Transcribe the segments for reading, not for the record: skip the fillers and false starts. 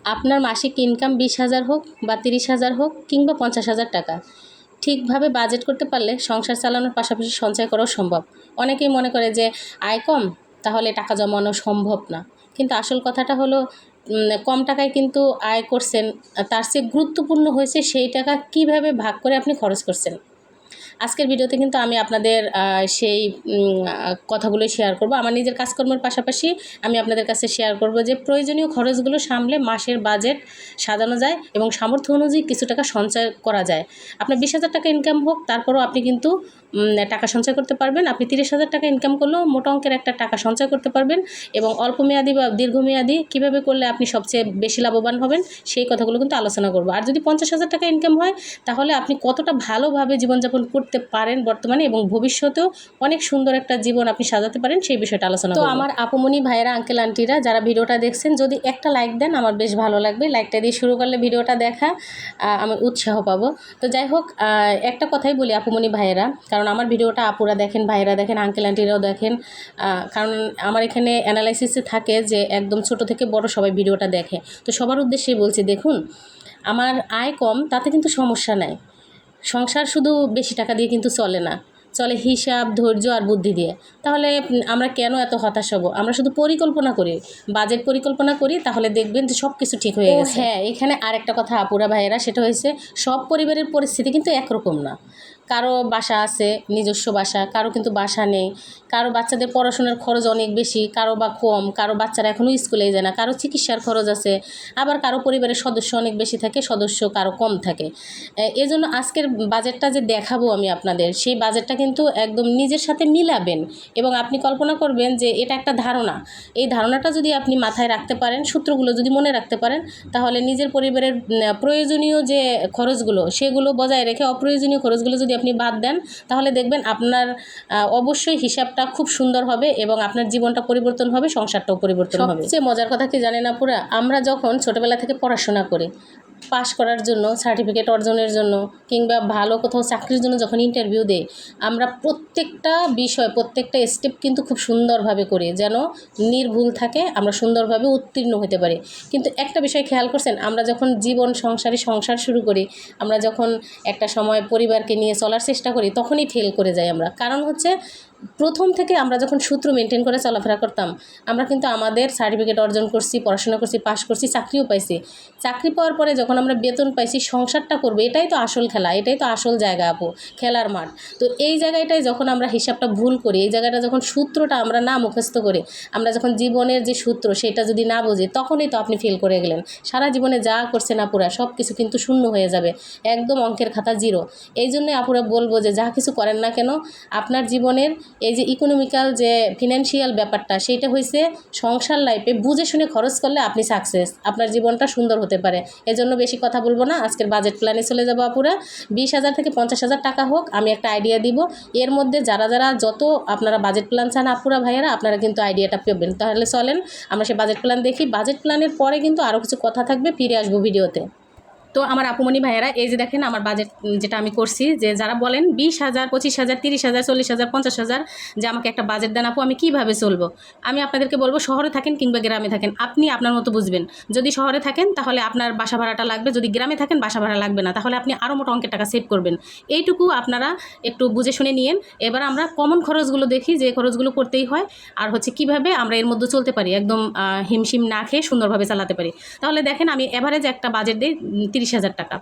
আপনার মাসিক ইনকাম 20,000 হোক বা 30,000 হোক কিংবা 50,000 টাকা, ঠিকভাবে বাজেট করতে পারলে সংসার চালানোর পাশাপাশি সঞ্চয় করাও সম্ভব। অনেকেই মনে করে যে আয় কম, তাহলে টাকা জমানো সম্ভব না। কিন্তু আসল কথাটা হলো কম টাকায় কিন্তু আয় করছেন, তার চেয়ে গুরুত্বপূর্ণ হয়েছে সেই টাকা কীভাবে ভাগ করে আপনি খরচ করছেন। আজকের ভিডিওতে কিন্তু আমি আপনাদের সেই কথাগুলোই শেয়ার করব। আমার নিজের কাজকর্মের পাশাপাশি আমি আপনাদের কাছে শেয়ার করব যে প্রয়োজনীয় খরচগুলো সামলে মাসের বাজেট সাজানো যায় এবং সামর্থ্য অনুযায়ী কিছু টাকা সঞ্চয় করা যায়। আপনার 20,000 টাকা ইনকাম হোক, তারপরও আপনি কিন্তু টাকা সঞ্চয় করতে পারবেন। আপনি 30,000 টাকা ইনকাম করলেও মোটা অঙ্কের একটা টাকা সঞ্চয় করতে পারবেন এবং অল্প মেয়াদি বা দীর্ঘমেয়াদী কীভাবে করলে আপনি সবচেয়ে বেশি লাভবান হবেন সেই কথাগুলো কিন্তু আলোচনা করব। আর যদি 50,000 টাকা ইনকাম হয়, তাহলে আপনি কতটা ভালোভাবে জীবনযাপন করতে পারেন বর্তমানে এবং ভবিষ্যতেও অনেক সুন্দর একটা জীবন আপনি সাজাতে পারেন সেই বিষয়টা আলোচনা করব। তো আমার আপুমনি ভাইয়েরা, আঙ্কেল আন্টিরা যারা ভিডিওটা দেখছেন, যদি একটা লাইক দেন আমার বেশ ভালো লাগবে। লাইকটা দিয়ে শুরু করলে ভিডিওটা দেখা আমি উৎসাহ পাবো। তো যাই হোক, একটা কথাই বলি আপুমনি ভাইয়েরা, কারণ আমার ভিডিওটা আপুরা দেখেন, ভাইয়েরা দেখেন, আঙ্কেল আন্টিরাও দেখেন। কারণ আমার এখানে অ্যানালাইসিসে থাকে যে একদম ছোট থেকে বড় সবাই ভিডিওটা দেখে। তো সবার উদ্দেশ্যেই বলছি, দেখুন আমার আয় কম তাতে কিন্তু সমস্যা নাই। সংসার শুধু বেশি টাকা দিয়ে কিন্তু চলে না, চলে হিসাব, ধৈর্য আর বুদ্ধি দিয়ে। তাহলে আমরা কেন এত হতাশ হব? আমরা শুধু পরিকল্পনা করি, বাজেট পরিকল্পনা করি, তাহলে দেখবেন যে সব কিছু ঠিক হয়ে গেছে। হ্যাঁ, এখানে আরেকটা কথা আপুরা ভাইয়েরা, সেটা হয়েছে সব পরিবারের পরিস্থিতি কিন্তু একরকম না। কারো বাসা আছে, নিজস্ব বাসা, কারো কিন্তু বাসা নেই, কারো বাচ্চাদের পড়াশোনার খরচ অনেক বেশি, কারো বা কম, কারো বাচ্চারা এখনও স্কুলে যায় না, কারো চিকিৎসার খরচ আছে, আবার কারো পরিবারের সদস্য অনেক বেশি থাকে, সদস্য কারো কম থাকে। এজন্য আজকের বাজেটটা যে দেখাবো আমি আপনাদের, সেই বাজেটটা কিন্তু একদম নিজের সাথে মিলাবেন এবং আপনি কল্পনা করবেন যে এটা একটা ধারণা। এই ধারণাটা যদি আপনি মাথায় রাখতে পারেন, সূত্রগুলো যদি মনে রাখতে পারেন, তাহলে নিজের পরিবারের প্রয়োজনীয় যে খরচগুলো সেগুলো বজায় রেখে অপ্রয়োজনীয় খরচগুলো যদি আপনি বাদ দেন, তাহলে দেখবেন আপনার অবশ্যই হিসাবটা খুব সুন্দর হবে এবং আপনার জীবনটা পরিবর্তন হবে, সংসারটাও পরিবর্তন হবে। সবচেয়ে মজার কথা কি জানেন আপুরা, আমরা যখন ছোটোবেলা থেকে পড়াশোনা করি, পাস করার জন্য, সার্টিফিকেট অর্জনের জন্য কিংবা ভালো কোথাও চাকরির জন্য যখন ইন্টারভিউ দেই, আমরা প্রত্যেকটা বিষয়, প্রত্যেকটা স্টেপ কিন্তু খুব সুন্দরভাবে করি, যেন নির্ভুল থাকে, আমরা সুন্দরভাবে উত্তীর্ণ হতে পারি। কিন্তু একটা বিষয় খেয়াল করছেন, আমরা যখন সংসার শুরু করি, আমরা যখন একটা সময় পরিবারকে নিয়ে চলার চেষ্টা করি, তখনই ফেল করে যাই আমরা। কারণ হচ্ছে প্রথম থেকে আমরা যখন সূত্র মেনটেন করে চলাফেরা করতাম, আমরা কিন্তু আমাদের সার্টিফিকেট অর্জন করছি, পড়াশোনা করছি, পাস করছি, চাকরিও পাইছি। চাকরি পাওয়ার পরে যখন আমরা বেতন পাইছি, সংসারটা করবো, এটাই তো আসল খেলা, এটাই তো আসল জায়গা আপু, খেলার মাঠ। তো এই জায়গাটায় যখন আমরা হিসাবটা ভুল করি, এই জায়গাটা যখন সূত্রটা আমরা না মুখস্থ করি, আমরা যখন জীবনের যে সূত্র সেটা যদি না বুঝি, তখনই তো আপনি ফেল করে গেলেন। সারা জীবনে যা করছেন আপুরা, সব কিছু কিন্তু শূন্য হয়ে যাবে, একদম অঙ্কের খাতা জিরো। এই জন্যই আপুরা বলবো যে যা কিছু করেন না কেন, আপনার জীবনের এই যে ইকোনমিক্যাল যে ফিনান্সিয়াল ব্যাপারটা, সেইটা হয়েছে সংসার লাইফে বুঝে শুনে খরচ করলে আপনি সাকসেস, আপনার জীবনটা সুন্দর হতে পারে। এজন্য বেশি কথা বলবো না, আজকের বাজেট প্ল্যানে চলে যাবো আপুরা। 20,000 থেকে 50,000 টাকা হোক, আমি একটা আইডিয়া দিব। এর মধ্যে যারা যত আপনারা বাজেট প্ল্যান চান আপুরা ভাইয়েরা, আপনারা কিন্তু আইডিয়াটা পাবেন। তাহলে চলেন আমরা সে বাজেট প্ল্যান দেখি। বাজেট প্ল্যানের পরে কিন্তু আরও কিছু কথা থাকবে, ফিরে আসবো ভিডিওতে। তো আমার আপুমনি ভাইয়েরা, এই যে দেখেন আমার বাজেট যেটা আমি করছি, যে যারা বলেন 20,000, 25,000, 30,000, 40,000, 50,000 যে আমাকে একটা বাজেট দেন আপু, আমি কীভাবে চলবো, আমি আপনাদেরকে বলবো শহরে থাকেন কিংবা গ্রামে থাকেন, আপনি আপনার মতো বুঝবেন। যদি শহরে থাকেন তাহলে আপনার বাসা ভাড়াটা লাগবে, যদি গ্রামে থাকেন বাসা ভাড়া লাগবে না, তাহলে আপনি আরও মোটা অঙ্কের টাকা সেভ করবেন। এইটুকু আপনারা একটু বুঝে শুনে নিয়েন। এবার আমরা কমন খরচগুলো দেখি, যে খরচগুলো করতেই হয়, আর হচ্ছে কীভাবে আমরা এর মধ্যে চলতে পারি, একদম হিমশিম না খেয়ে সুন্দরভাবে চালাতে পারি। তাহলে দেখেন আমি এভারেজ একটা বাজেট দিই 30,000 টাকা।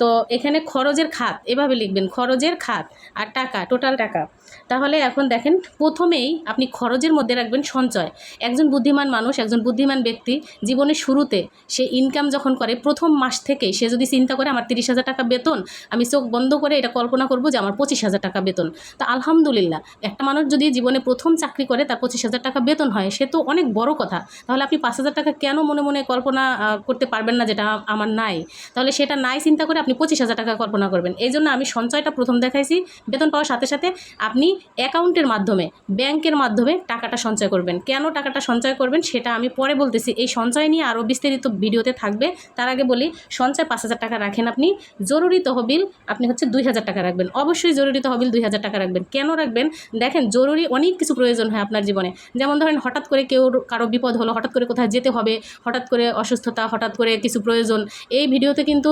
তো এখানে খরচের খাত এভাবে লিখবেন, খরচের খাত আর টাকা, টোটাল টাকা। তাহলে এখন দেখেন, প্রথমেই আপনি খরচের মধ্যে রাখবেন সঞ্চয়। একজন বুদ্ধিমান মানুষ, একজন বুদ্ধিমান ব্যক্তি জীবনের শুরুতে সে ইনকাম যখন করে, প্রথম মাস থেকেই সে যদি চিন্তা করে আমার 30,000 টাকা বেতন, আমি চোখ বন্ধ করে এটা কল্পনা করব যে আমার 25,000 টাকা বেতন। তো আলহামদুলিল্লাহ, একটা মানুষ যদি জীবনে প্রথম চাকরি করে তার 25,000 টাকা বেতন হয়, সে তো অনেক বড় কথা। তাহলে আপনি 5,000 টাকা কেন মনে মনে কল্পনা করতে পারবেন না যেটা আমার নাই? তাহলে তাহলে সেটা নাই চিন্তা করে আপনি 25,000 টাকা কল্পনা করবেন। এই জন্য আমি সঞ্চয়টা প্রথম দেখাইছি। বেতন পাওয়ার সাথে সাথে আপনি অ্যাকাউন্টের মাধ্যমে, ব্যাংকের মাধ্যমে টাকাটা সঞ্চয় করবেন। কেন টাকাটা সঞ্চয় করবেন সেটা আমি পরে বলতেছি। এই সঞ্চয় নিয়ে আরও বিস্তারিত ভিডিওতে থাকবে। তার আগে বলি, সঞ্চয় 5,000 টাকা রাখেন আপনি, জরুরি তহবিল আপনি হচ্ছে 2,000 টাকা রাখবেন। অবশ্যই জরুরি তহবিল 2,000 টাকা রাখবেন। কেন রাখবেন? দেখেন, জরুরি অনেক কিছু প্রয়োজন হয় আপনার জীবনে। যেমন ধরেন, হঠাৎ করে কারো বিপদ হলো, হঠাৎ করে কোথায় যেতে হবে, হঠাৎ করে অসুস্থতা, হঠাৎ করে কিছু প্রয়োজন। এই ভিডিওতে কিন্তু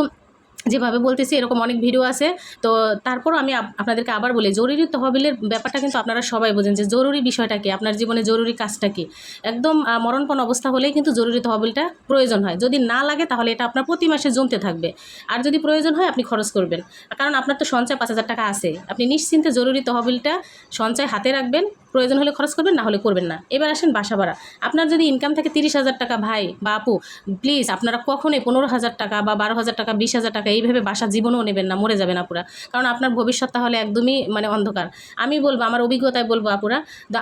যেভাবে বলতেছি এরকম অনেক ভিডিও আছে। তো তারপরও আমি আপনাদেরকে আবার বলি, জরুরি তহবিলের ব্যাপারটা কিন্তু আপনারা সবাই বোঝেন যে জরুরি বিষয়টা কি, আপনার জীবনে জরুরি কাজটা কি। একদম মরণপণ অবস্থা হলেই কিন্তু জরুরি তহবিলটা প্রয়োজন হয়। যদি না লাগে তাহলে এটা আপনার প্রতি মাসে জমতে থাকবে। আর যদি প্রয়োজন হয় আপনি খরচ করবেন, কারণ আপনার তো সঞ্চয় 5,000 টাকা আছে। আপনি নিশ্চিন্তে জরুরি তহবিলটা সঞ্চয় হাতে রাখবেন, প্রয়োজন হলে খরচ করবেন, না হলে করবেন না। এবার আসেন বাসা ভাড়া। আপনার যদি ইনকাম থাকে 30,000 টাকা, ভাই বা আপু, প্লিজ আপনারা কখনোই 15,000 টাকা বা 12,000 টাকা, 20,000 টাকা এইভাবে বাসা জীবনেও নেবেন না, মরে যাবেন আপুরা। কারণ আপনার ভবিষ্যৎ তাহলে একদমই অন্ধকার। আমি বলবো, আমার অভিজ্ঞতায় বলবো আপুরা,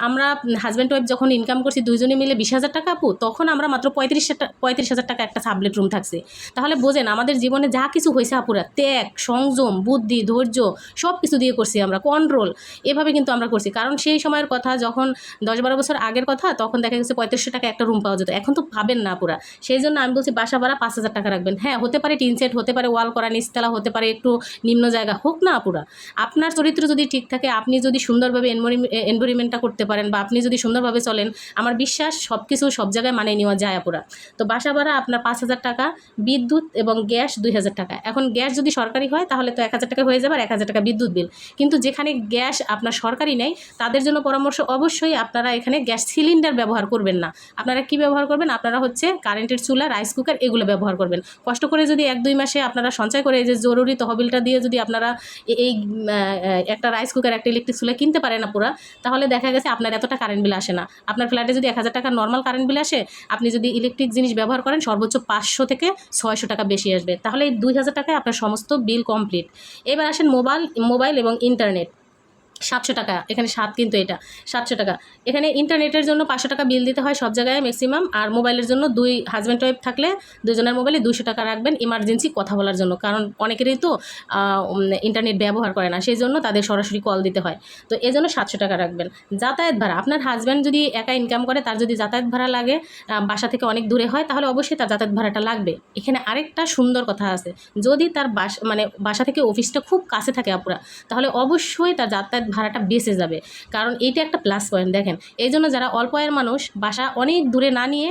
আমরা হাজব্যান্ড ওয়াইফ যখন ইনকাম করছি দুইজনে মিলে 20,000 টাকা আপু, তখন আমরা মাত্র 35,000 টাকা একটা সাবলেট রুম থাকছি। তাহলে বোঝেন আমাদের জীবনে যা কিছু হয়েছে আপুরা, ত্যাগ, সংযম, বুদ্ধি, ধৈর্য সব কিছু দিয়ে করছি আমরা, কন্ট্রোল, এভাবে কিন্তু আমরা করছি। কারণ সেই সময়ের কথা যখন 10-12 বছর আগের কথা, তখন দেখা গেছে 3500 টাকা একটা রুম পাওয়া যেত। এখন তো পাবেন না পুরা। সেই জন্য আমি বলছি বাসা ভাড়া 5,000 টাকা রাখবেন। হ্যাঁ, হতে পারে টিন সেট, হতে পারে ওয়াল করা, নিচতলা, হতে পারে একটু নিম্ন জায়গা, হোক না পুরা। আপনার চরিত্র যদি ঠিক থাকে, আপনি যদি সুন্দরভাবে এনভায়রনমেন্টটা করতে পারেন, বা আপনি যদি সুন্দরভাবে চলেন, আমার বিশ্বাস সব কিছু সব জায়গায় মানিয়ে নেওয়া যায় পুরা। তো বাসা ভাড়া আপনার 5,000 টাকা, বিদ্যুৎ এবং গ্যাস 2,000 টাকা। এখন গ্যাস যদি সরকারি হয় তাহলে তো 1,000 টাকা হয়ে যাবে, আর 1,000 টাকা বিদ্যুৎ বিল। কিন্তু যেখানে গ্যাস আপনার সরকারি নেই, তাদের জন্য পরামর্শ, অবশ্যই আপনারা এখানে গ্যাস সিলিন্ডার ব্যবহার করবেন না। আপনারা কি ব্যবহার করবেন? আপনারা হচ্ছে কারেন্টের চুলা, রাইস কুকার, এগুলো ব্যবহার করবেন। কষ্ট করে যদি 1-2 মাসে আপনারা সঞ্চয় করে, এই যে জরুরি তহবিলটা দিয়ে যদি আপনারা এই একটা রাইস কুকার, একটা ইলেকট্রিক চুলা কিনতে পারেন না পুরা, তাহলে দেখা গেছে আপনার এতটা কারেন্ট বিল আসে না। আপনার ফ্ল্যাটে যদি 1,000 টাকার নর্মাল কারেন্ট বিল আসে, আপনি যদি ইলেকট্রিক জিনিস ব্যবহার করেন সর্বোচ্চ 500 থেকে 600 টাকা বেশি আসবে। তাহলে এই 2,000 টাকায় আপনার সমস্ত বিল কমপ্লিট। এবার আসেন মোবাইল এবং ইন্টারনেট। 700 টাকা, এখানে 7 কিন্তু এটা 700 টাকা। এখানে ইন্টারনেটের জন্য 500 টাকা বিল দিতে হয় সব জায়গায় ম্যাক্সিমাম। আর মোবাইলের জন্য হাজব্যান্ড ওয়াইফ থাকলে দুজনের মোবাইলে 200 টাকা রাখবেন ইমার্জেন্সি কথা বলার জন্য। কারণ অনেকেরই তো ইন্টারনেট ব্যবহার করে না, সেই জন্য তাদের সরাসরি কল দিতে হয়। তো এই জন্য 700 টাকা রাখবেন। যাতায়াত ভাড়া, আপনার হাজব্যান্ড যদি একা ইনকাম করে, তার যদি যাতায়াত ভাড়া লাগে, বাসা থেকে অনেক দূরে হয়, তাহলে অবশ্যই তার যাতায়াত ভাড়াটা লাগবে। এখানে আরেকটা সুন্দর কথা আছে, যদি তার বাসা থেকে অফিসটা খুব কাছে থাকে আপুরা, তাহলে অবশ্যই তার যাতায়াত ভাড়াটা বেঁচে যাবে। কারণ এইটা একটা প্লাস পয়েন্ট। দেখেন, এই জন্য যারা অল্প আয়ের মানুষ, বাসা অনেক দূরে না নিয়ে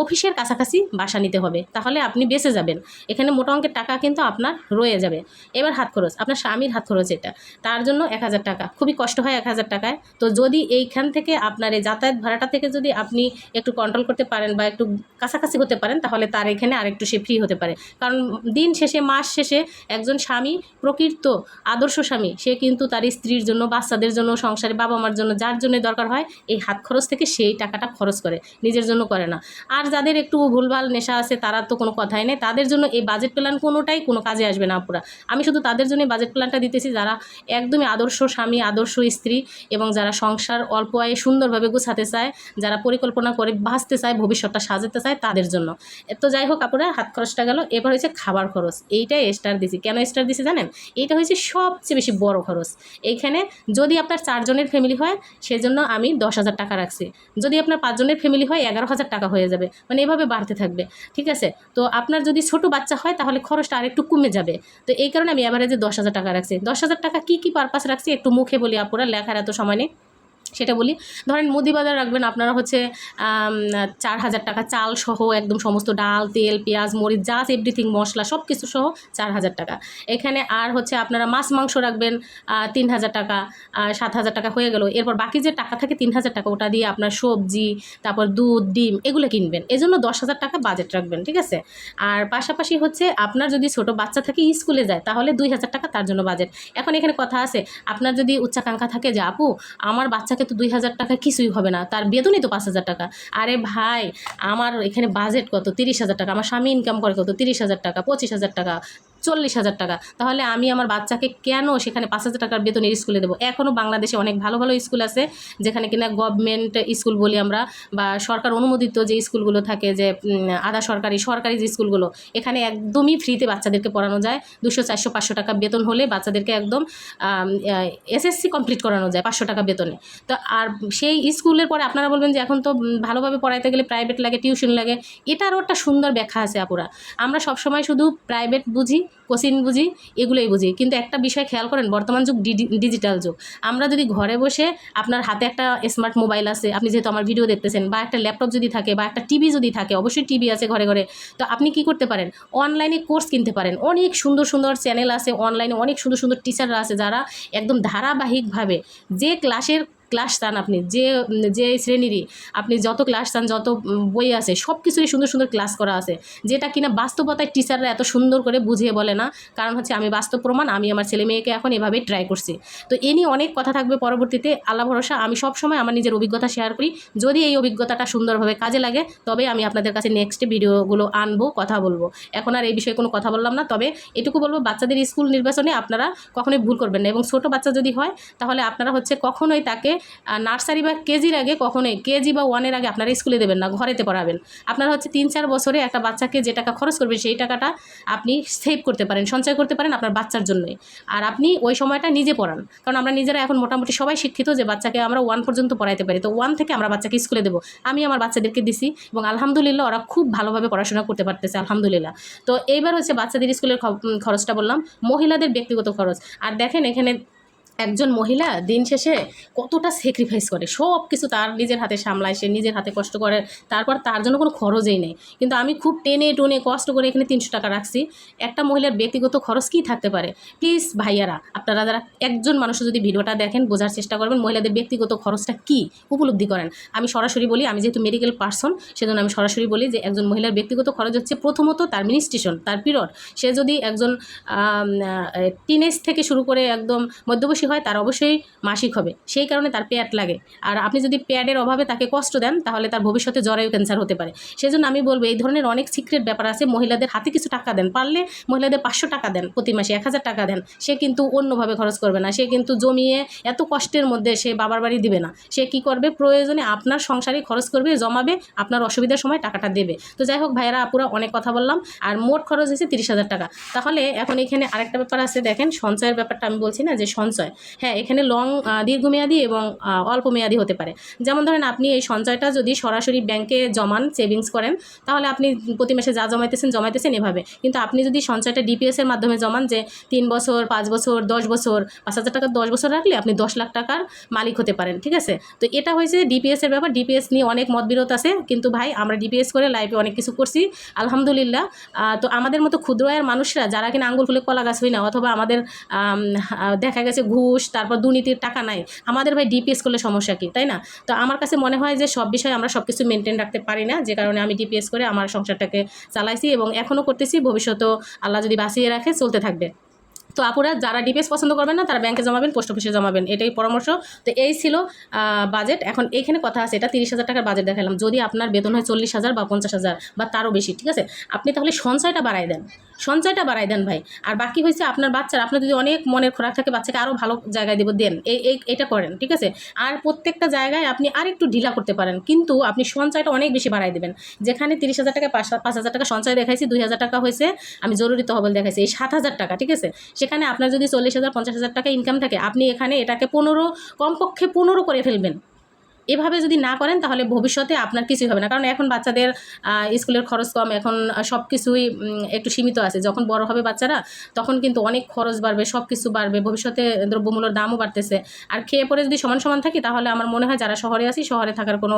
অফিসের কাছাকাছি বাসা নিতে হবে, তাহলে আপনি বেঁচে যাবেন। এখানে মোটা অঙ্কের টাকা কিন্তু আপনার রয়ে যাবে। এবার হাত খরচ, আপনার স্বামীর হাত খরচ, এটা তার জন্য 1,000 টাকা। খুবই কষ্ট হয় 1,000 টাকায়। তো যদি এইখান থেকে আপনার এই যাতায়াত ভাড়াটা থেকে যদি আপনি একটু কন্ট্রোল করতে পারেন বা একটু কাছাকাছি হতে পারেন, তাহলে তার এখানে আরেকটু সে ফ্রি হতে পারে। কারণ দিন শেষে, মাস শেষে একজন স্বামী, প্রকৃত আদর্শ স্বামী, সে কিন্তু তার স্ত্রীর জন্য, বাচ্চাদের জন্য, সংসারে বাবা মার জন্য, যার জন্য দরকার হয়, এই হাত খরচ থেকে সেই টাকাটা খরচ করে, নিজের জন্য করে না। আর যাদের একটু ভুলভাল নেশা আছে, তারা তো কোনো কথাই নেই, তাদের জন্য এই বাজেট প্ল্যান কোনোটাই কোনো কাজে আসবে না আপুরা। আমি শুধু তাদের জন্য বাজেট প্ল্যানটা দিতেছি যারা একদমই আদর্শ স্বামী, আদর্শ স্ত্রী, এবং যারা সংসার অল্প আয়ে সুন্দরভাবে গুছাতে চায়, যারা পরিকল্পনা করে বাঁচতে চায়, ভবিষ্যৎটা সাজাতে চায়, তাদের জন্য। তো যাই হোক আপুরা, হাত খরচটা গেল। এবার হয়েছে খাবার খরচ। এইটাই স্টার দিছি। কেন স্টার দিছি জানেন? এইটা হয়েছে সবচেয়ে বেশি বড় খরচ। এইখানে যদি আপনার 4 জনের ফ্যামিলি হয়, সেজন্য আমি 10,000 টাকা রাখছি। যদি আপনার 5 জনের ফ্যামিলি হয়, 11,000 টাকা হয়ে যাবে। এভাবে বাড়তে থাকবে, ঠিক আছে? তো আপনার যদি ছোট বাচ্চা হয়, তাহলে খরচটা আরেকটু কমে যাবে। তো এই কারণে আমি এভারেজে 10,000 টাকা রাখছি। 10,000 টাকা কী পারপাস রাখছি একটু মুখে বলি আপুরা, লেখার এত সময় নেই, সেটা বলি। ধরেন মুদি বাজার রাখবেন আপনারা হচ্ছে 4,000 টাকা, চাল সহ একদম সমস্ত ডাল, তেল, পেঁয়াজ, মরিচ, জাস্ট এভরিথিং, মশলা সব কিছু সহ 4,000 টাকা। এখানে আর হচ্ছে আপনারা মাছ মাংস রাখবেন 3,000 টাকা, 7,000 টাকা হয়ে গেল। এরপর বাকি যে টাকা থাকে 3,000 টাকা, ওটা দিয়ে আপনার সবজি, তারপর দুধ, ডিম, এগুলো কিনবেন। এজন্য 10,000 টাকা বাজেট রাখবেন, ঠিক আছে? আর পাশাপাশি হচ্ছে আপনার যদি ছোট বাচ্চা থাকে, স্কুলে যায়, তাহলে 2,000 টাকা তার জন্য বাজেট। এখন এখানে কথা আছে, আপনার যদি উচ্চাকাঙ্ক্ষা থাকে যে আপু আমার বাচ্চাকে তো 2,000 টাকা কিছুই হবে না, তার বেতনই তো 5,000 টাকা। আরে ভাই, আমার এখানে বাজেট কত? 30,000 টাকা। আমার স্বামী ইনকাম করে কত? 30,000 টাকা, 25,000 টাকা, 40,000 টাকা, তাহলে আমি আমার বাচ্চাকে কেন সেখানে 5,000 টাকার বেতনের স্কুলে দেবো? এখনও বাংলাদেশে অনেক ভালো ভালো স্কুল আছে যেখানে কিনা গভর্নমেন্ট স্কুল বলি আমরা, বা সরকার অনুমোদিত যে স্কুলগুলো থাকে, যে আধা সরকারি সরকারি যে স্কুলগুলো, এখানে একদমই ফ্রিতে বাচ্চাদেরকে পড়ানো যায়। 200, 400, 500 টাকা বেতন হলে বাচ্চাদেরকে একদম এসএসসি কমপ্লিট করানো যায় 500 টাকা বেতনে। তো আর সেই স্কুলের পরে আপনারা বলবেন যে এখন তো ভালোভাবে পড়াইতে গেলে প্রাইভেট লাগে, টিউশন লাগে। এটারও একটা সুন্দর ব্যাখ্যা আছে আপুরা। আমরা সবসময় শুধু প্রাইভেট বুঝি, কোচিং বুঝি, এগুলোই বুঝি, কিন্তু একটা বিষয় খেয়াল করেন, বর্তমান যুগ ডিজিটাল যুগ। আমরা যদি ঘরে বসে, আপনার হাতে একটা স্মার্ট মোবাইল আছে, আপনি যেহেতু আমার ভিডিও দেখতেছেন, বা একটা ল্যাপটপ যদি থাকে, বা একটা টিভি যদি থাকে, অবশ্যই টিভি আছে ঘরে ঘরে, তো আপনি কি করতে পারেন, অনলাইনে কোর্স কিনতে পারেন। অনেক সুন্দর সুন্দর চ্যানেল আছে অনলাইনে, অনেক সুন্দর সুন্দর টিচাররা আছে যারা একদম ধারাবাহিকভাবে যে ক্লাস চান, আপনি যে শ্রেণীরই আপনি যত ক্লাস চান, যত বই আছে, সব কিছুরই সুন্দর সুন্দর ক্লাস করা আছে, যেটা কিনা বাস্তবতায় টিচাররা এত সুন্দর করে বুঝিয়ে বলে না। কারণ হচ্ছে আমি বাস্তব প্রমাণ, আমি আমার ছেলে মেয়েকে এখন এভাবেই ট্রাই করছি। তো এ নিয়ে অনেক কথা থাকবে পরবর্তীতে, আল্লাহ ভরসা। আমি সবসময় আমার নিজের অভিজ্ঞতা শেয়ার করি, যদি এই অভিজ্ঞতাটা সুন্দরভাবে কাজে লাগে তবে আমি আপনাদের কাছে নেক্সট ভিডিওগুলো আনবো, কথা বলবো। এখন আর এই বিষয়ে কোনো কথা বললাম না, তবে এটুকু বলবো, বাচ্চাদের স্কুল নির্বাচনে আপনারা কখনোই ভুল করবেন না, এবং ছোটো বাচ্চা যদি হয় তাহলে আপনারা হচ্ছে কখনোই তাকে নার্সারি বা কেজির আগে, কখনোই কেজি বা 1-এর আগে আপনারা স্কুলে দেবেন না, ঘরেতে পড়াবেন। আপনারা হচ্ছে 3-4 বছরে একটা বাচ্চাকে যে টাকা খরচ করবেন, সেই টাকাটা আপনি সেভ করতে পারেন, সঞ্চয় করতে পারেন আপনার বাচ্চার জন্যই। আর আপনি ওই সময়টা নিজে পড়ান, কারণ আমরা নিজেরা এখন মোটামুটি সবাই শিক্ষিত যে বাচ্চাকে আমরা 1 পর্যন্ত পড়াইতে পারি। তো 1 থেকে আমরা বাচ্চাকে স্কুলে দেবো। আমি আমার বাচ্চাদেরকে দিছি এবং আলহামদুলিল্লাহ ওরা খুব ভালোভাবে পড়াশোনা করতে পারতেছে, আলহামদুলিল্লাহ। তো এইবার হচ্ছে বাচ্চাদের স্কুলের খরচটা বললাম, মহিলাদের ব্যক্তিগত খরচ। আর দেখেন এখানে একজন মহিলা দিন শেষে কতটা স্যাক্রিফাইস করে, সব কিছু তার নিজের হাতে সামলায়, সে নিজের হাতে কষ্ট করে, তারপর তার জন্য কোনো খরচই নেই। কিন্তু আমি খুব টেনে টুনে কষ্ট করে এখানে 300 টাকা রাখছি। একটা মহিলার ব্যক্তিগত খরচ কী থাকতে পারে? প্লিজ ভাইয়ারা, আপনারা যারা একজন মানুষ যদি ভিডিওটা দেখেন, বোঝার চেষ্টা করবেন মহিলাদের ব্যক্তিগত খরচটা কী, উপলব্ধি করেন। আমি সরাসরি বলি, আমি যেহেতু মেডিকেল পার্সন সেজন্য আমি সরাসরি বলি যে একজন মহিলার ব্যক্তিগত খরচ হচ্ছে প্রথমত তার মিনিস্ট্রেশন, তার পিরিয়ড। সে যদি একজন টিনেজ থেকে শুরু করে একদম মধ্যবয়সী হয়, তার অবশ্যই মাসিক হবে, সেই কারণে তার প্যাড লাগে। আর আপনি যদি প্যাডের অভাবে তাকে কষ্ট দেন তাহলে তার ভবিষ্যতে জরায়ু ক্যান্সার হতে পারে। সেজন্য আমি বলবো এই ধরনের অনেক সিক্রেট ব্যাপার আছে। মহিলাদের হাতে কিছু টাকা দেন, পারলে মহিলাদের 500 টাকা দেন প্রতি মাসে, 1000 টাকা দেন। সে কিন্তু অন্যভাবে খরচ করবে না, সে কিন্তু জমিয়ে এত কষ্টের মধ্যে সে বাবার বাড়ি দিবে না। সে কি করবে, প্রয়োজনে আপনার সংসারে খরচ করবে, জমাবে, আপনার অসুবিধার সময় টাকাটা দেবে। তো যাই হোক ভাইয়েরা আপুরা, অনেক কথা বললাম। আর মোট খরচ হয়েছে 30,000 টাকা। তাহলে এখন এখানে আরেকটা ব্যাপার আছে, দেখেন সঞ্চয়ের ব্যাপারটা আমি বলছি না, যে সঞ্চয়, হ্যাঁ এখানে দীর্ঘমেয়াদী এবং অল্প মেয়াদী হতে পারে। যেমন ধরেন আপনি এই সঞ্চয়টা যদি সরাসরি ব্যাংকে জমান, সেভিংস করেন, তাহলে আপনি প্রতি মাসে যা জমাইতেছেন এভাবে। কিন্তু আপনি যদি সঞ্চয়টা ডিপিএসের মাধ্যমে জমান, যে 3 বছর, 5 বছর, 10 বছর, 5,000 টাকা 10 বছর রাখলে আপনি 10 লাখ টাকার মালিক হতে পারেন, ঠিক আছে? তো এটা হয়েছে ডিপিএসের ব্যাপার। ডিপিএস নিয়ে অনেক মতবিরোধ আছে, কিন্তু ভাই আমরা ডিপিএস করে লাইফে অনেক কিছু করছি আলহামদুলিল্লাহ। তো আমাদের মতো ক্ষুদ্র আয়ের মানুষরা যারা কিনা আঙ্গুল ফুলে কলা গাছ হই না, অথবা আমাদের দেখা গেছে ঘুষ, তারপর দুর্নীতির টাকা নাই, আমাদের ভাই ডিপিএস করলে সমস্যা কি, তাই না? তো আমার কাছে মনে হয় যে সব বিষয়ে আমরা সব কিছু মেনটেন রাখতে পারি না, যে কারণে আমি ডিপিএস করে আমার সংসারটাকে চালাইছি এবং এখনও করতেছি, ভবিষ্যতেও আল্লাহ যদি বাঁচিয়ে রাখে চলতে থাকবে। তো আপুরা যারা ডিপিএস পছন্দ করবেন না তারা ব্যাংকে জমাবেন, পোস্ট অফিসে জমাবেন, এটাই পরামর্শ। তো এই ছিল বাজেট। এখন এইখানে কথা আছে, এটা 30,000 টাকার বাজেট দেখালাম। যদি আপনার বেতন হয় 40,000 বা 50,000 বা তারও বেশি, ঠিক আছে, আপনি তাহলে সঞ্চয়টা বাড়াই দেন ভাই। আর বাকি হয়েছে আপনার বাচ্চার, আপনার যদি অনেক মনের খোরাক থাকে, বাচ্চাকে আরও ভালো জায়গায় দেবো, দেন এটা করেন, ঠিক আছে? আর প্রত্যেকটা জায়গায় আপনি আরেকটু ঢিলা করতে পারেন, কিন্তু আপনি সঞ্চয়টা অনেক বেশি বাড়াই দেবেন। যেখানে 30,000 টাকা 5,000 টাকা সঞ্চয় দেখাইছি, 2,000 টাকা হয়েছে আমি জরুরি তহবিল দেখাইছি, এই 7,000 টাকা, ঠিক আছে? সেখানে আপনার যদি 40,000 50,000 টাকা ইনকাম থাকে, আপনি এখানে এটাকে 15, কমপক্ষে 15 করে ফেলবেন। এভাবে যদি না করেন তাহলে ভবিষ্যতে আপনার কিছুই হবে না। কারণ এখন বাচ্চাদের স্কুলের খরচ কম, এখন সব কিছুই একটু সীমিত আছে। যখন বড় হবে বাচ্চারা তখন কিন্তু অনেক খরচ বাড়বে, সব কিছু বাড়বে, ভবিষ্যতে দ্রব্যমূল্যের দামও বাড়তেছে। আর খেয়ে পরে যদি সমান সমান থাকি তাহলে আমার মনে হয় যারা শহরে আছি, শহরে থাকার কোনো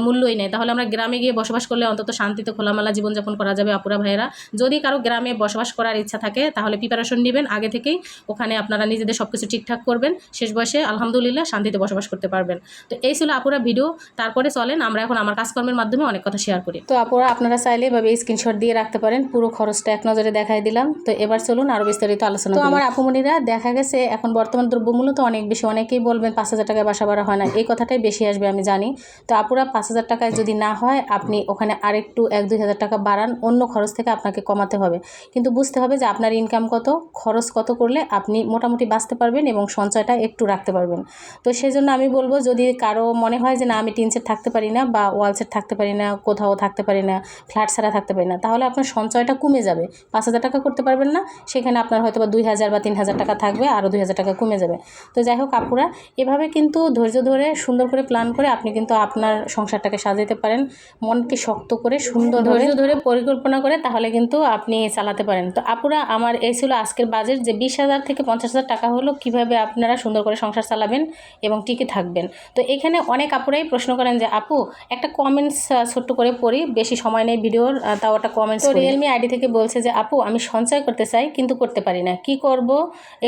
মূল্যই নেই। তাহলে আমরা গ্রামে গিয়ে বসবাস করলে অন্তত শান্তিতে খোলামেলা জীবনযাপন করা যাবে আপুরা ভাইয়েরা। যদি কারো গ্রামে বসবাস করার ইচ্ছা থাকে তাহলে প্রিপারেশন নেবেন আগে থেকেই, ওখানে আপনারা নিজেদের সব কিছু ঠিকঠাক করবেন, শেষ বয়সে আলহামদুলিল্লাহ শান্তিতে বসবাস করতে পারবেন। তো এই ছিল আপুরা ভিডিও তারপরে চলেন আমরা এখন আমার কাজকর্মের মাধ্যমে অনেক কথা শেয়ার করি। তো আপুরা আপনারা চাইলে এভাবে স্ক্রিনশট দিয়ে রাখতে পারেন, পুরো খরচটা এক নজরে দেখাই দিলাম। তো এবার চলুন আরও বিস্তারিত আলোচনা করি। তো আমার আপুমনিরা দেখা গেছে এখন বর্তমান দ্রব্যমূল্য তো অনেক বেশি, অনেকেই বলবেন 5,000 টাকায় বাসা ভাড়া হয় না, এই কথাটাই বেশি আসবে আমি জানি। তো আপুরা 5,000 টাকায় যদি না হয় আপনি ওখানে আরেকটু 1-2 হাজার টাকা বাড়ান, অন্য খরচ থেকে আপনাকে কমাতে হবে। কিন্তু বুঝতে হবে যে আপনার ইনকাম কত, খরচ কত করলে আপনি মোটামুটি বাঁচতে পারবেন এবং সঞ্চয়টা একটু রাখতে পারবেন। তো সেই জন্য আমি বলবো, যদি কারো মনে হয় যে না আমি টিন সেট থাকতে পারি না বা ওয়াল সেট থাকতে পারি না, কোথাও থাকতে পারি না, ফ্ল্যাট ছাড়া থাকতে পারি না, তাহলে আপনার সঞ্চয়টা কমে যাবে। 5,000 টাকা করতে পারবেন না, সেখানে আপনার হয়তো বা 2,000 বা 3,000 টাকা থাকবে, আরও 2,000 টাকা কমে যাবে। তো যাই হোক আপুরা, এভাবে কিন্তু ধৈর্য ধরে সুন্দর করে প্ল্যান করে আপনি কিন্তু আপনার সংসারটাকে সাজাতে পারেন। মনকে শক্ত করে সুন্দর ধৈর্য ধরে পরিকল্পনা করে তাহলে কিন্তু আপনি চালাতে পারেন। তো আপুরা আমার এই ছিল আজকের বাজেট, যে 20,000 থেকে 50,000 টাকা হলো কিভাবে আপনারা সুন্দর করে সংসার চালাবেন এবং টিকে থাকবেন। তো এখানে অনেক আপুরাই প্রশ্ন করেন যে আপু একটা কমেন্টস ছোট্ট করে পড়ি, বেশি সময় নেই ভিডিওর, তাও একটা কমেন্টস। তো রিয়েলমি আইডি থেকে বলছে যে আপু আমি সঞ্চয় করতে চাই কিন্তু করতে পারি না, কি করব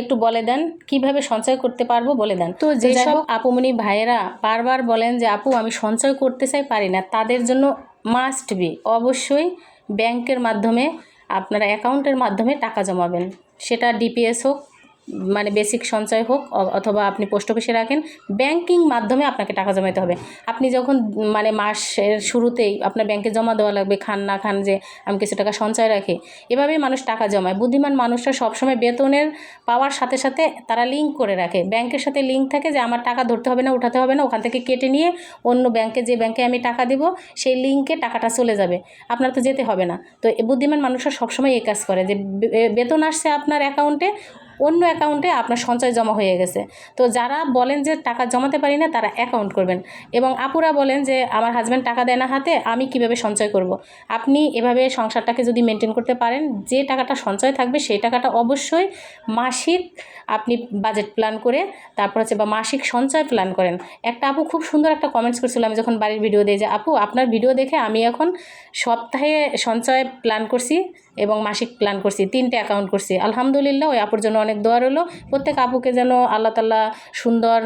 একটু বলে দেন, কিভাবে সঞ্চয় করতে পারবো বলে দেন। তো যেসব আপুমনি ভাইয়েরা বারবার বলেন যে আপু আমি সঞ্চয় করতে চাই পারি না, তাদের জন্য মাস্ট বি অবশ্যই ব্যাংকের মাধ্যমে আপনারা অ্যাকাউন্টের মাধ্যমে টাকা জমাবেন। সেটা ডিপিএস হোক, মানে বেসিক সঞ্চয় হোক, অথবা আপনি পোস্ট অফিসে রাখেন, ব্যাংকিং মাধ্যমে আপনাকে টাকা জমাতে হবে। আপনি যখন মানে মাসের শুরুতেই আপনার ব্যাংকে জমা দেওয়া লাগবে, খান না খান যে আমি কিছু টাকা সঞ্চয় রাখি, এভাবেই মানুষ টাকা জমায়। বুদ্ধিমান মানুষরা সবসময় বেতনের পাওয়ার সাথে সাথে তারা লিঙ্ক করে রাখে, ব্যাংকের সাথে লিঙ্ক থাকে যে আমার টাকা ধরতে হবে না, উঠাতে হবে না, ওখান থেকে কেটে নিয়ে অন্য ব্যাংকে, যে ব্যাংকে আমি টাকা দেবো সেই লিঙ্কে টাকাটা চলে যাবে, আপনার তো যেতে হবে না। তো বুদ্ধিমান মানুষরা সবসময় এই কাজ করে যে বেতন আসছে আপনার অ্যাকাউন্টে, অন্য অ্যাকাউন্টে আপনার সঞ্চয় জমা হয়ে গেছে। তো যারা বলেন যে টাকা জমাতে পারি না তারা অ্যাকাউন্ট করবেন। এবং আপুরা বলেন যে আমার হাজব্যান্ড টাকা দেয় না হাতে, আমি কিভাবে সঞ্চয় করব। আপনি এভাবে সংসারটাকে যদি মেনটেন করতে পারেন, যে টাকাটা সঞ্চয় থাকবে সেই টাকাটা অবশ্যই মাসিক আপনি বাজেট প্ল্যান করে তারপর হচ্ছে বা মাসিক সঞ্চয় প্ল্যান করেন। একটা আপু খুব সুন্দর একটা কমেন্টস করছিল আমি যখন বাড়ির ভিডিও দিই, যে আপু আপনার ভিডিও দেখে আমি এখন সপ্তাহে সঞ্চয় প্ল্যান করছি এবং মাসিক প্ল্যান করছি, 3টে অ্যাকাউন্ট করছি। আলহামদুলিল্লাহ, ওই আপুর জন্য অনেক দোয়া রইলো। প্রত্যেক আপুকে যেন আল্লাহ তাআলা সুন্দর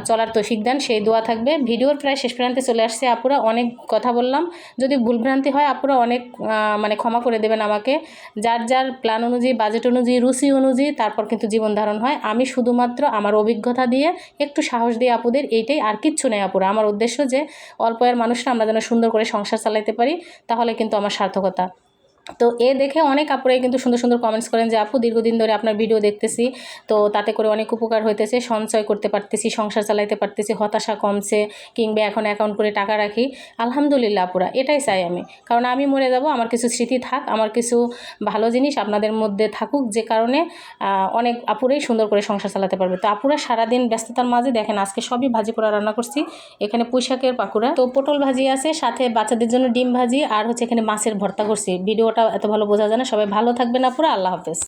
চলার তৌফিক দেন, সেই দোয়া থাকবে। ভিডিওর প্রায় শেষ প্রান্তে চলে আসছে আপুরা, অনেক কথা বললাম, যদি ভুলভ্রান্তি হয় আপুরা অনেক মানে ক্ষমা করে দেবেন আমাকে। যার যার প্ল্যান অনুযায়ী, বাজেট অনুযায়ী, রুচি অনুযায়ী তারপর কিন্তু জীবন ধারণ হয়। আমি শুধুমাত্র আমার অভিজ্ঞতা দিয়ে একটু সাহস দিয়ে আপুদের, এইটাই, আর কিচ্ছু নেই আপুরা। আমার উদ্দেশ্য যে অল্প আয়ের মানুষরা আমরা যেন সুন্দর করে সংসার চালাতে পারি, তাহলে কিন্তু আমার সার্থকতা। তো দেখে অনেক আপুরাই কিন্তু সুন্দর সুন্দর কমেন্টস করেন যে আপু দীর্ঘদিন ধরে আপনার ভিডিও দেখতেছি, তো তাতে করে অনেক উপকার হইতেছে, সঞ্চয় করতে পারতেছি, সংসার চালাইতে পারতেছি, হতাশা কমছে, কিংবা এখন অ্যাকাউন্ট করে টাকা রাখি। আলহামদুলিল্লাহ আপুরা, এটাই চাই আমি, কারণ আমি মরে যাব, আমার কিছু স্মৃতি থাক, আমার কিছু ভালো জিনিস আপনাদের মধ্যে থাকুক, যে কারণে অনেক আপুরাই সুন্দর করে সংসার চালাতে পারবে। তো আপুরা সারাদিন ব্যস্ততার মাঝে দেখেন আজকে সবই ভাজি করা রান্না করছি। এখানে পুঁইশাকের পাকুড়া, তো পটল ভাজি আছে, সাথে বাচ্চাদের জন্য ডিম ভাজি, আর হচ্ছে এখানে মাছের ভর্তা করছি। ভিডিওটা এত ভালো বোঝা যায় না। সবাই ভালো থাকবেন আপুরা, আল্লাহ হাফেজ।